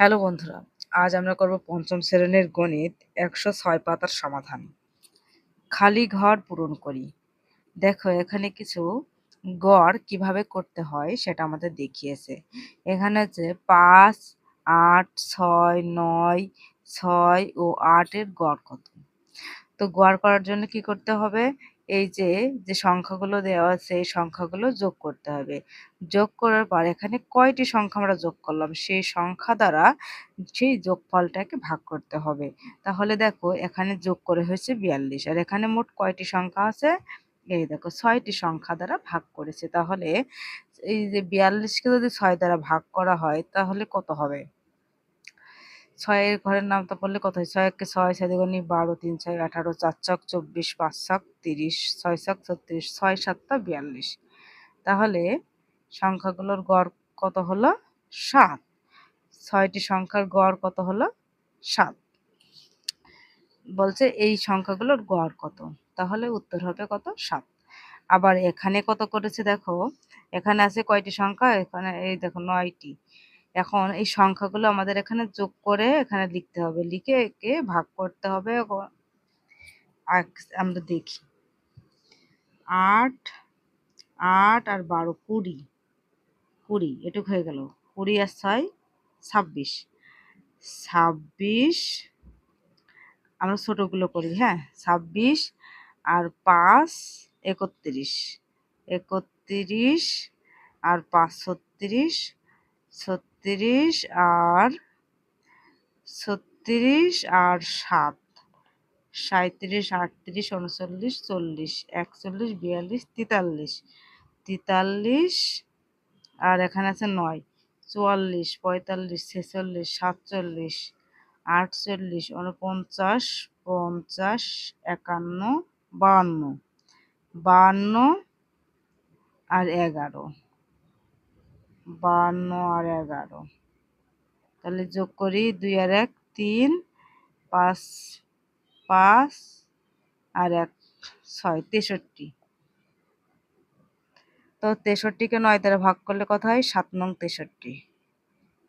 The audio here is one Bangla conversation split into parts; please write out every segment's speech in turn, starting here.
হ্যালো বন্ধুরা, আজ আমরা করব পঞ্চম শ্রেণীর গণিত ১০৬ পাতার সমাধান। খালি ঘর পূরণ করি। দেখো এখানে কিছু গড় কিভাবে করতে হয় সেটা আমাদের দেখিয়েছে। এখানে হচ্ছে ৫, ৮, ৬, ৯, ৬ ও ৮ এর গড় কত? তো গড় করার জন্য কি করতে হবে? এই যে সংখ্যাগুলো দেওয়া আছে এই সংখ্যাগুলো যোগ করতে হবে। যোগ করার পর এখানে কয়টি সংখ্যা আমরা যোগ করলাম সেই সংখ্যা দ্বারা সেই যোগফলটাকে ভাগ করতে হবে। তাহলে দেখো এখানে যোগ করে হয়েছে ৪২ আর এখানে মোট কয়টি সংখ্যা আছে? এই দেখো ৬টি সংখ্যা দ্বারা ভাগ করেছে। তাহলে এই যে ৪২ কে যদি ৬ দ্বারা ভাগ করা হয় তাহলে কত হবে? ৬ এর ঘরের নামতা পড়লে কত হয়? ৬ একে ৬, ৬ দুগুণে ১২, ৩ ছয় ১৮, ৪ ছক ২৪, ৫ ছক ৩০, ৬ ছক ৩৬, ৬ ৭টা ৪২। তাহলে সংখ্যাগুলোর গড় কত হলো? ৭। ৬টি সংখ্যার গড় কত হলো? ৭। বলছে এই সংখ্যাগুলোর গড় কত? তাহলে উত্তর হবে কত? ৭। আবার এখানে কত করেছে দেখো, এখানে আছে কয়টি সংখ্যা? এখানে এই দেখো ৯টি। এখন এই সংখ্যাগুলো আমাদের এখানে যোগ করে এখানে লিখতে হবে। লিখে একে ভাগ করতে হবে। আমরা দেখি ৮, ৮ আর ১২ ২০, ২০ এটুক হয়ে গেল। ২০ আর ৬ ২৬, ২৬ আমরা ছোটগুলো করি, হ্যাঁ ২৬ আর ৫ ৩১, ৩১ আর ৫ ৩৬, ৩৬ আর ৩৬ আর ৭ ৩৭, ৩৮, ৩৯, ৪০, ৪১, ৪২, ৪৩, ৪৩ আর এখানে আছে ৯, ৪৪, ৪৫, ৪৬, ৪৭, ৪৮, ৪৯, ৫০, ৫১, ৫২, ৫২ আর ১১, ৫২ আর ১১। তাহলে যোগ করি ২ আর ১ ৩, ৫ ৫ আর ১ ৬, ৬৩। তো ৬৩কে ৯ দ্বারা ভাগ করলে কত হয়? ৭ নং ৬৩।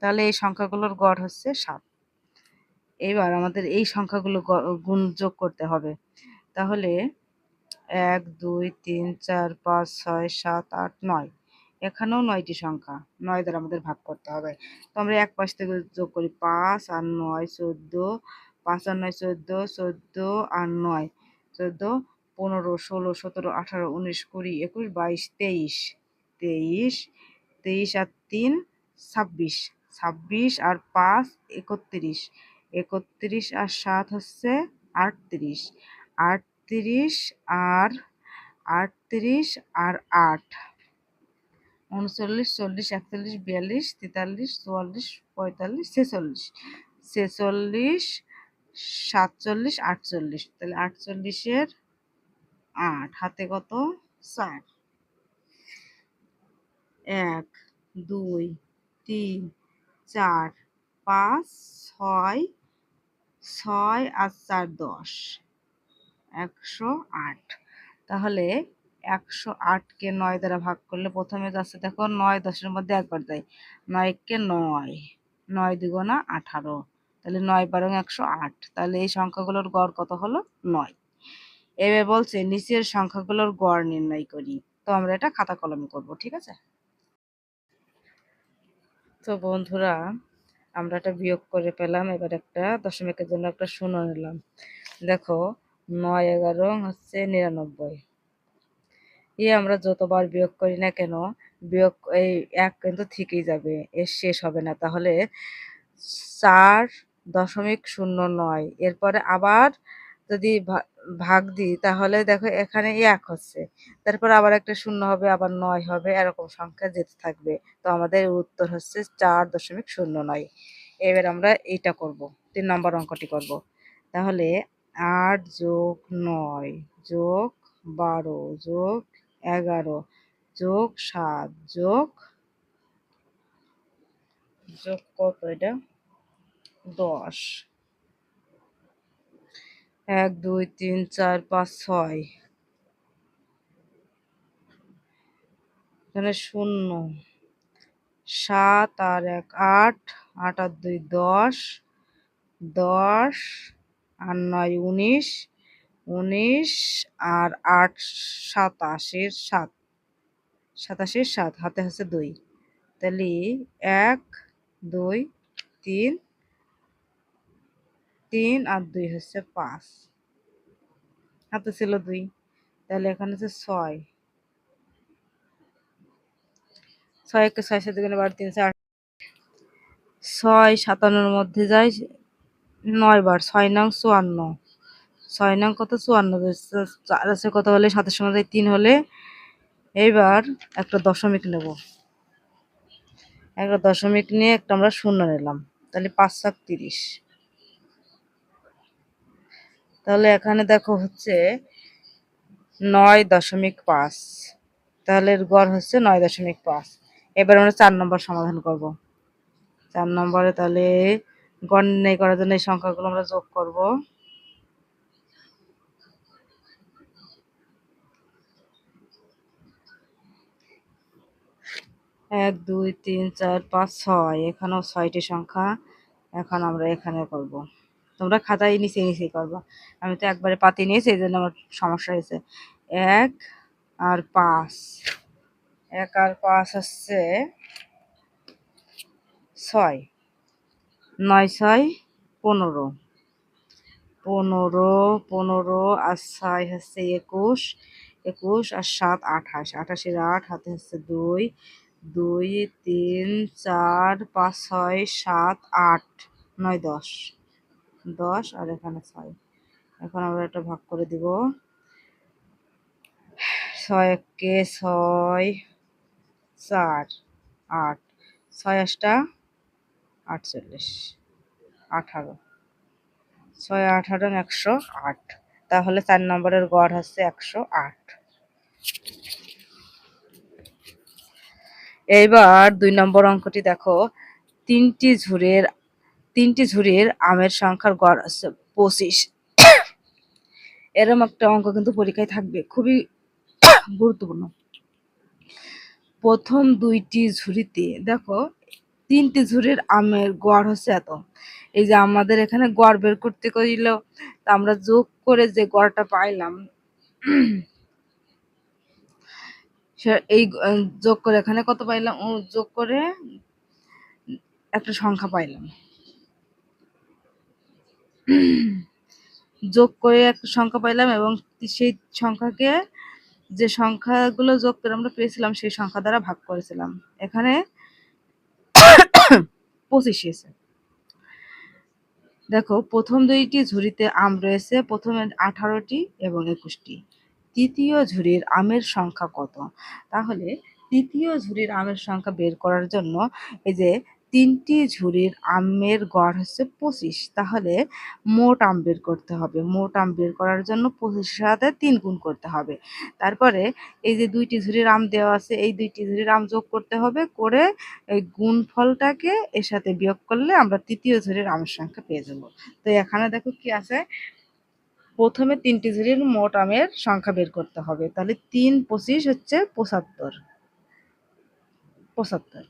তাহলে এই সংখ্যাগুলোর গড় হচ্ছে ৭। এবার আমাদের এই সংখ্যাগুলো গুণ যোগ করতে হবে। তাহলে ১ ২ ৩ ৪ ৫ ৬ ৭ ৮ ৯, এখানেও ৯টি সংখ্যা ৯ দ্বারা আমাদের ভাগ করতে হবে। তো আমরা এক পাশ থেকে যোগ করি ৫ আর ৯ ১৪, ৫ আর ৯ ১৪, ১৪ আর ৯ ১৪, ১৫ ১৬ ১৭ ১৮ ১৯ ২০ ২১ ২২ ২৩, ২৩, ২৩ আর ৩ ২৬, ২৬ আর ৫ ৩১, ৩১ আর ৭ হচ্ছে ৩৮, ৩৮ আর ৩৮ আর ৮ ৩৯ ৪০ ৪১ ৪২ ৪৩ ৪৪ ৪৫ ৪৬, ৪৬ ৪৭ ৪৮। তাহলে ৪৮-এর ৮ হাতে কত? ৪। ১ ২ ৩ ৪ ৫ ৬ ৬ আর ৪ ১০, ১০৮। তাহলে ১০৮কে ৯ দ্বারা ভাগ করলে প্রথমে যাচ্ছে দেখো ৯ ১০-এর মধ্যে একবার যায়। ৯ একে ৯, ৯ দুগুণা ১৮। তাহলে ৯ বারং ১০৮। তাহলে এই সংখ্যাগুলোর গড় কত হলো? ৯। এবার বলছে নিচের সংখ্যাগুলোর গড় নির্ণয় করি। তো আমরা এটা খাতা কলমে করব, ঠিক আছে? তো বন্ধুরা আমরা এটা বিয়োগ করে পেলাম। এবার একটা দশমিকের জন্য একটা শূন্য নিলাম। দেখো ৯ ১১ হচ্ছে ৯৯। আমরা যতবার বিয়োগ করি না কেন বিয়োগ এই ১ কিন্তু থেকেই যাবে, এর শেষ হবে না। তাহলে ৪.০৯ এরপরে আবার যদি ভাগ দিই তাহলে দেখো এখানে ১ হচ্ছে, তারপর আবার একটা শূন্য হবে, আবার ৯ হবে, এরকম সংখ্যা যেতে থাকবে। তো আমাদের উত্তর হচ্ছে ৪.০৯। এবার আমরা এইটা করব, ৩ নম্বর অঙ্কটি করব। তাহলে ৮ যোগ ৯ যোগ ১২ যোগ ১১ যোগ ৭ যোগ কত এটা? ১০। ১ ২ ৩ ৪ ৫ ৬, এখানে ০, ৭ আর ১ ৮, 8 আর 2 10, 10 আর 9 19, 19 আর 8 87 7, 87 7 হাতে হচ্ছে 2, তাহলে 1 2 3, 3 আর 2 হচ্ছে 5, হাতে ছিল 2, তাহলে এখানে হচ্ছে 6, 6 কে 6 সাথে গুণে 12 3 4, 6 57 মধ্যে যায় 9 বার, 6 নং 54, 6 নং কত 54, 4 আছে কত হলে 7 সমান যায় 3 হলে, এইবার একটা দশমিক নেব, একটা দশমিক নিয়ে একটা আমরা শূন্য নিলাম, তাহলে 5 7 30, তাহলে এখানে দেখো হচ্ছে 9.5, তাহলে এর গড় হচ্ছে 9.5। এবার আমরা 4 নম্বর সমাধান করব। 4 নম্বরে তাহলে গড় নির্ণয় করার জন্য এই সংখ্যাগুলো আমরা যোগ করব। 1 2 3 4 5 6, এখানেও 6টি সংখ্যা, এখন আমরা এখানে করব। তোমরা খাতায় নিচে করবা, আমি তো একবারে পাতি নিয়েছি, এই জন্য আমার সমস্যা হয়েছে। 1 আর 5, 1 আর 5 হচ্ছে 6, 9 6 15, 15 15 আর 6 হচ্ছে 21, 21 আর 7 28, 28 এর 8 হাতে হচ্ছে 2, 2 3 4 5 6 7 8 9 10, 10 আর এখানে 6। এখন আমরা এটা ভাগ করে দিব, 6 কে 6 4 8, 6 8টা 48, 18, 6 18 108, তাহলে 4 নম্বরের গড় হচ্ছে 108। এইবার 2 নম্বর অঙ্কটি দেখো, তিনটি ঝুড়ির আমের সংখ্যার গড় হচ্ছে 25। এরকম একটা অঙ্ক কিন্তু পরীক্ষায় থাকবে, খুবই গুরুত্বপূর্ণ। প্রথম 2টি ঝুড়িতে দেখো 3টি ঝুড়ির আমের গড় হচ্ছে এত। এই যে আমাদের এখানে গড় বের করতে কইল, তা আমরা যোগ করে যে গড়টা পাইলাম, এই যোগ করে এখানে কত পাইলাম, যোগ করে একটা সংখ্যা পাইলাম, যোগ করে একটা সংখ্যা পাইলাম এবং সেই সংখ্যাকে, যে সংখ্যাগুলো যোগ করে আমরা পেয়েছিলাম সেই সংখ্যা দ্বারা ভাগ করেছিলাম, এখানে 25 এসেছে। দেখো প্রথম 2টি ঝুড়িতে আম রয়েছে, প্রথমে 18টি এবং 21টি। তৃতীয় ঝুড়ির আমের সংখ্যা কত? তাহলে তৃতীয় ঝুড়ির আমের সংখ্যা বের করার জন্য এই যে 3টি ঝুড়ির আমের গড় হচ্ছে 25, তাহলে মোট আম বের করতে হবে। মোট আম বের করার জন্য 25-এর সাথে 3 গুণ করতে হবে। তারপরে এই যে 2টি ঝুড়ির আম দেওয়া আছে, এই 2টি ঝুড়ির আম যোগ করতে হবে, করে এই গুণফলটাকে এর সাথে বিয়োগ করলে আমরা তৃতীয় ঝুড়ির আমের সংখ্যা পেয়ে যাব। তো এখানে দেখো কি আছে, প্রথমে 3টি ঝুড়ির মোট আমের সংখ্যা বের করতে হবে, তাহলে 3 25 হচ্ছে 75, 75।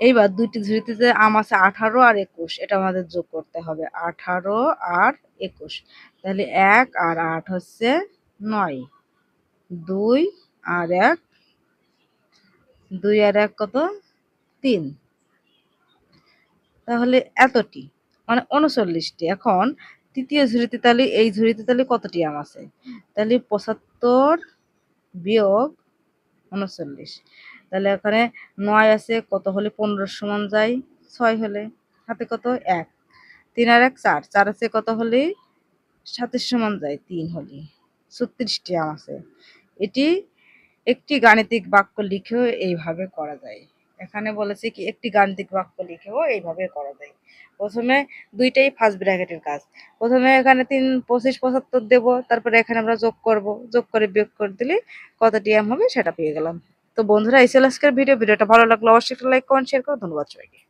এইবার 2টি ঝুড়িতে যে আম আছে 18 আর 21, এটা আমাদের যোগ করতে হবে, 18 আর 21, তাহলে 1 আর 8 হচ্ছে 9, 2 আর 1, 2 আর 1 কত 3, তাহলে এতটি, মানে 39টি। এখন তৃতীয় ঝুড়িতে, তাহলে এই ঝুড়িতে তাহলে কতটি আম আছে, তাহলে 75 বিয়োগ 39, তাহলে এখানে 9 আছে, কত হলে 15 সমান যায় 6 হলে, হাতে কত 1, 3 আর 1 4, 4 আছে কত হলে 27 সমান যায় 3 হলে, 36টি আম আছে। এটি একটি গাণিতিক বাক্য লিখেও এইভাবে করা যায়। এখানে বলেছে কি একটি গাণিতিক বাক্য লিখেও এইভাবে করা যায়। প্রথমে 2টাই ফার্স্ট ব্র্যাকেটের কাজ। প্রথমে এখানে 3 25 75 দেব, তারপরে এখানে আমরা যোগ করব, যোগ করে বিয়োগ করে দিলে কতটি আম হবে সেটা পেয়ে গেলাম। তো বন্ধুরা, এই ছিল আজকের ভিডিওটা ভালো লাগলে অবশ্যই একটা লাইক কমেন্ট শেয়ার করো। ধন্যবাদ সবাইকে।